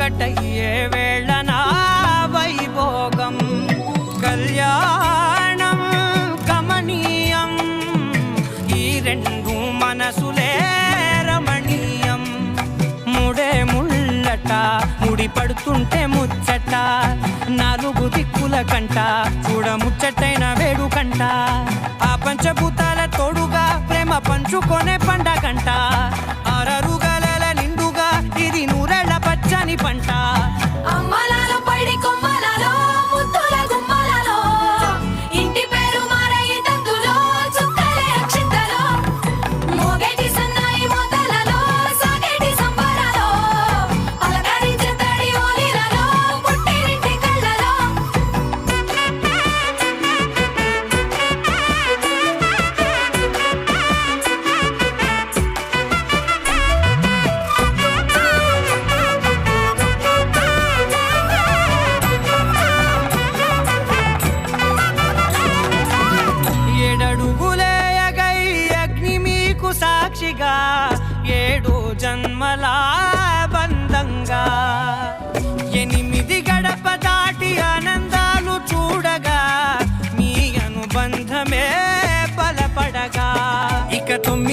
ఒకటయ్యే వేళన వైభోగం కళ్యాణం కమనీయం ఈ రెండు మనసులే రమణీయం ముడే ముళ్ళట ముడి పడుతుంటే ముచ్చట నాలుగు దిక్కుల కంట చూడ ముచ్చటైన వేడుకంట ఆ పంచభూతాల తోడుగా ప్రేమ పంచుకొనే పండగంట ఆరరుగల నిండుగా ఇది నూరెళ్ళ పచ్చని పంట అమ్మలాలో పడి కొమ్మలలో ముద్దుల గుమ్మలలో ఇంటి పేరు మారయి తందులో చుక్కలే అక్షింతలో మోగేటి సన్నాయి మోతలలో సాగేటి సంబరాలో పలకరించే తడి ఓలిలలో పుట్టినింటి కళ్ళలో ఏడడుగులేయగై అగ్ని మీకు సాక్షిగా 7 జన్మల బంధంగా